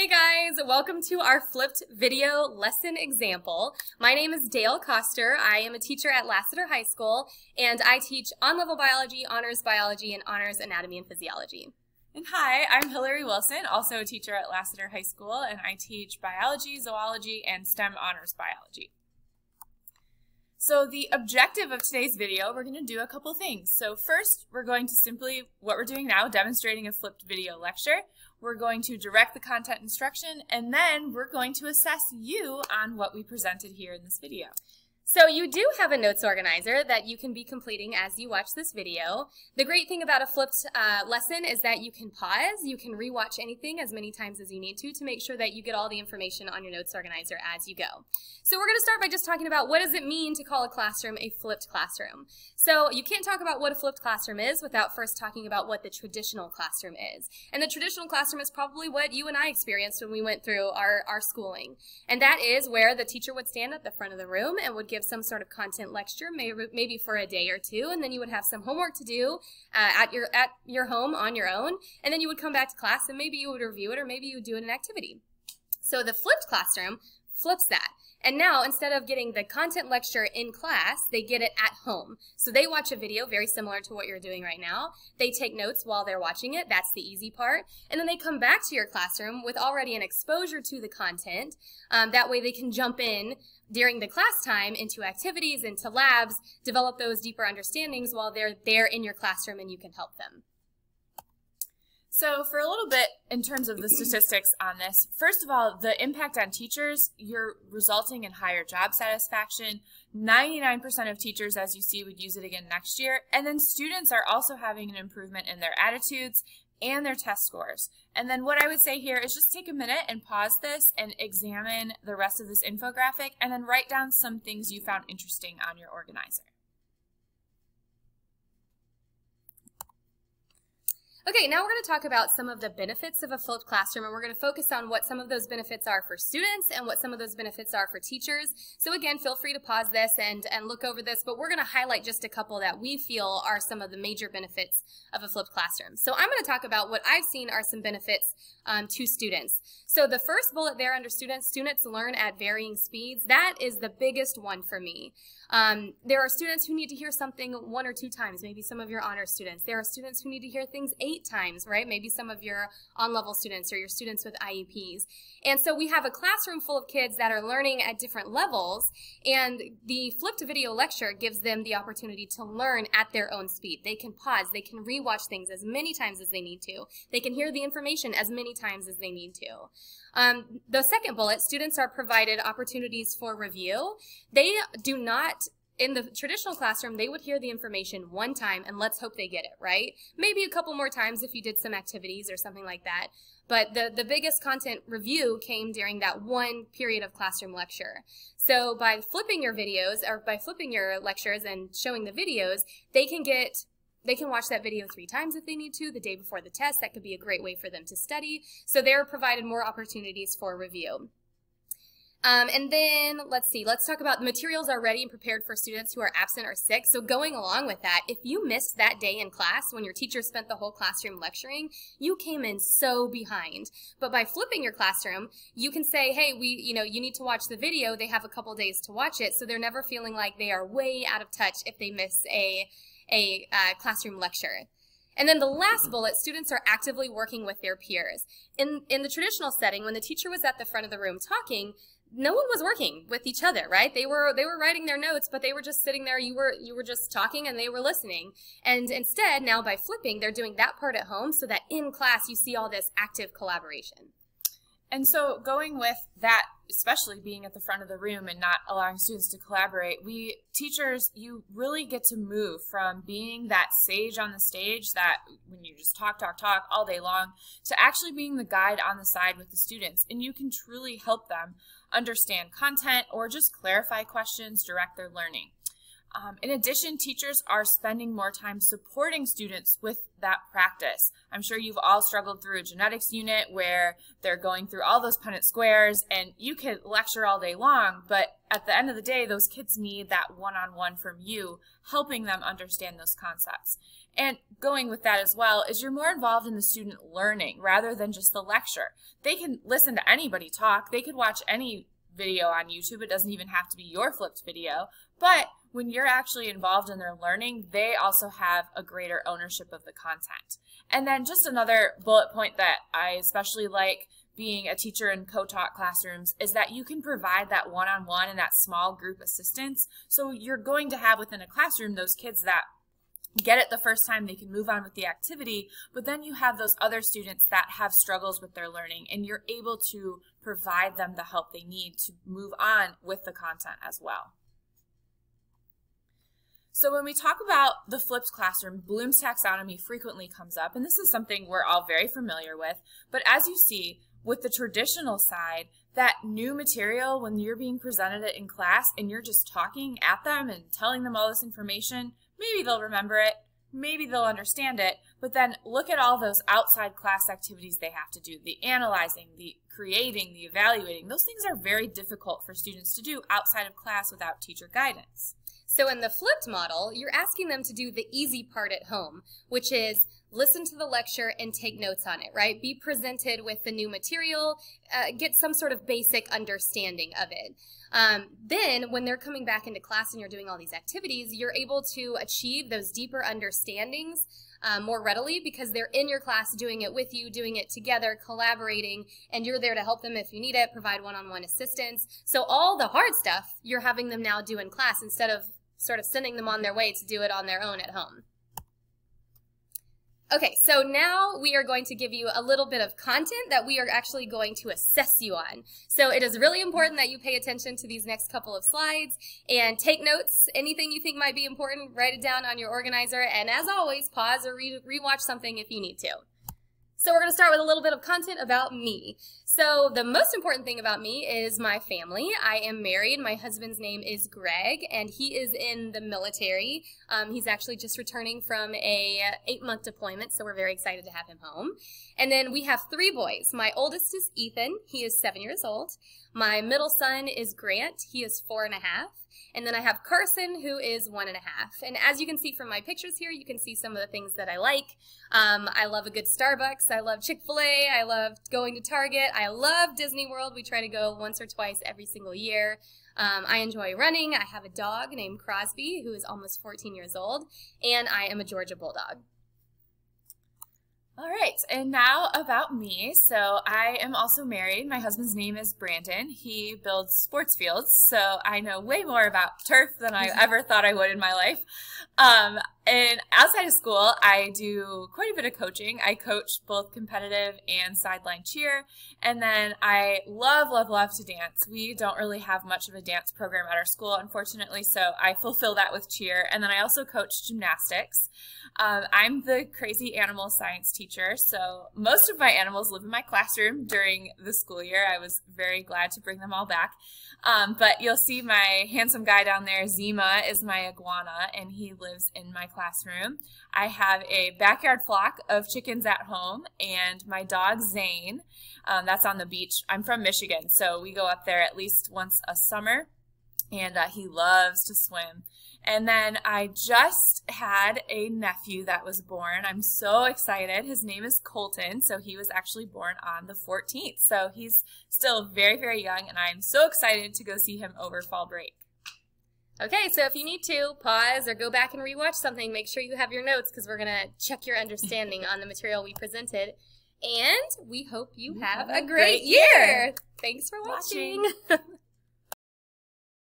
Hey guys, welcome to our flipped video lesson example. My name is Dale Coster. I am a teacher at Lassiter High School, and I teach on-level biology, honors biology, and honors anatomy and physiology. And hi, I'm Hillary Wilson, also a teacher at Lassiter High School, and I teach biology, zoology, and STEM honors biology. So the objective of today's video, we're going to do a couple things. So first, we're going to simply, what we're doing now, demonstrating a flipped video lecture. We're going to direct the content instruction, and then we're going to assess you on what we presented here in this video. So you do have a notes organizer that you can be completing as you watch this video. The great thing about a flipped lesson is that you can pause, you can rewatch anything as many times as you need to make sure that you get all the information on your notes organizer as you go. So we're going to start by just talking about what does it mean to call a classroom a flipped classroom. So you can't talk about what a flipped classroom is without first talking about what the traditional classroom is. And the traditional classroom is probably what you and I experienced when we went through our schooling. And that is where the teacher would stand at the front of the room and would give some sort of content lecture, maybe for a day or two, and then you would have some homework to do at your home on your own, and then you would come back to class and maybe you would review it or maybe you would do an activity. So the flipped classroom flips that. And now, instead of getting the content lecture in class, they get it at home. So they watch a video very similar to what you're doing right now. They take notes while they're watching it. That's the easy part. And then they come back to your classroom with already an exposure to the content. That way they can jump in during the class time into activities, into labs, develop those deeper understandings while they're there in your classroom and you can help them. So for a little bit in terms of the statistics on this, first of all, the impact on teachers, you're resulting in higher job satisfaction. 99% of teachers, as you see, would use it again next year. And then students are also having an improvement in their attitudes and their test scores. And then what I would say here is just take a minute and pause this and examine the rest of this infographic and then write down some things you found interesting on your organizer. Okay, now we're going to talk about some of the benefits of a flipped classroom, and we're going to focus on what some of those benefits are for students and what some of those benefits are for teachers. So again, feel free to pause this and look over this, but we're going to highlight just a couple that we feel are some of the major benefits of a flipped classroom. So I'm going to talk about what I've seen are some benefits to students. So the first bullet there under students learn at varying speeds. That is the biggest one for me. There are students who need to hear something 1 or 2 times, maybe some of your honor students. There are students who need to hear things 8 times, right? Maybe some of your on-level students or your students with IEPs. And so we have a classroom full of kids that are learning at different levels, and the flipped video lecture gives them the opportunity to learn at their own speed. They can pause, they can rewatch things as many times as they need to. They can hear the information as many times as they need to. The second bullet, students are provided opportunities for review. They do not, in the traditional classroom, they would hear the information 1 time and let's hope they get it, right? Maybe a couple more times if you did some activities or something like that. But the biggest content review came during that 1 period of classroom lecture. So by flipping your videos, or by flipping your lectures and showing the videos, they can watch that video 3 times if they need to, the day before the test. That could be a great way for them to study. So they're provided more opportunities for review. And then, let's talk about the materials are ready and prepared for students who are absent or sick. So going along with that, if you missed that day in class when your teacher spent the whole classroom lecturing, you came in so behind. But by flipping your classroom, you can say, hey, you need to watch the video. They have a couple days to watch it, so they're never feeling like they are way out of touch if they miss a classroom lecture. And then the last bullet, students are actively working with their peers. In the traditional setting, when the teacher was at the front of the room talking, no one was working with each other, right? They were writing their notes, but they were just sitting there. You were just talking and they were listening. And instead, now by flipping, they're doing that part at home so that in class you see all this active collaboration. And so going with that, especially being at the front of the room and not allowing students to collaborate, teachers, you really get to move from being that sage on the stage that when you just talk all day long to actually being the guide on the side with the students. And you can truly help them understand content or just clarify questions, direct their learning. In addition, teachers are spending more time supporting students with that practice. I'm sure you've all struggled through a genetics unit where they're going through all those Punnett squares, and you could lecture all day long, but at the end of the day, those kids need that one-on-one from you, helping them understand those concepts. And going with that as well is you're more involved in the student learning rather than just the lecture. They can listen to anybody talk. They could watch any video on YouTube. It doesn't even have to be your flipped video. But when you're actually involved in their learning, they also have a greater ownership of the content. And then just another bullet point that I especially like being a teacher in co-taught classrooms is that you can provide that one-on-one and that small group assistance. So you're going to have within a classroom those kids that get it the first time, they can move on with the activity, but then you have those other students that have struggles with their learning, and you're able to provide them the help they need to move on with the content as well. So when we talk about the flipped classroom, Bloom's taxonomy frequently comes up, and this is something we're all very familiar with, but as you see, with the traditional side, that new material, when you're being presented it in class and you're just talking at them and telling them all this information, maybe they'll remember it, maybe they'll understand it, but then look at all those outside class activities they have to do, the analyzing, the creating, the evaluating. Those things are very difficult for students to do outside of class without teacher guidance. So in the flipped model, you're asking them to do the easy part at home, which is listen to the lecture and take notes on it, right? Be presented with the new material, get some sort of basic understanding of it. Then when they're coming back into class and you're doing all these activities, you're able to achieve those deeper understandings more readily because they're in your class doing it with you, doing it together, collaborating, and you're there to help them if you need it, provide one-on-one assistance. So all the hard stuff you're having them now do in class instead of sort of sending them on their way to do it on their own at home. Okay, so now we are going to give you a little bit of content that we are actually going to assess you on. So it is really important that you pay attention to these next couple of slides and take notes. Anything you think might be important, write it down on your organizer. And as always, pause or rewatch something if you need to. So we're going to start with a little bit of content about me. So the most important thing about me is my family. I am married. My husband's name is Greg, and he is in the military. He's actually just returning from a 8-month deployment, so we're very excited to have him home. And then we have 3 boys. My oldest is Ethan. He is 7 years old. My middle son is Grant. He is 4 1/2. And then I have Carson, who is 1 1/2. And as you can see from my pictures here, you can see some of the things that I like. I love a good Starbucks. I love Chick-fil-A. I love going to Target. I love Disney World. We try to go once or twice every single year. I enjoy running. I have a dog named Crosby, who is almost 14 years old. And I am a Georgia Bulldog. All right, and now about me. So I am also married. My husband's name is Brandon. He builds sports fields, so I know way more about turf than I ever thought I would in my life. And outside of school, I do quite a bit of coaching. I coach both competitive and sideline cheer, and then I love to dance. We don't really have much of a dance program at our school, unfortunately, so I fulfill that with cheer. And then I also coach gymnastics. I'm the crazy animal science teacher, so most of my animals live in my classroom during the school year. I was very glad to bring them all back. But you'll see my handsome guy down there, Zima, is my iguana, and he lives in my classroom. I have a backyard flock of chickens at home, and my dog, Zane, that's on the beach. I'm from Michigan, so we go up there at least once a summer, and he loves to swim. And then I just had a nephew that was born. I'm so excited. His name is Colton, so he was actually born on the 14th. So he's still very, very young, and I'm so excited to go see him over fall break. Okay, so if you need to, pause or go back and rewatch something, make sure you have your notes because we're going to check your understanding on the material we presented. And we hope you have a great year. Thanks for watching.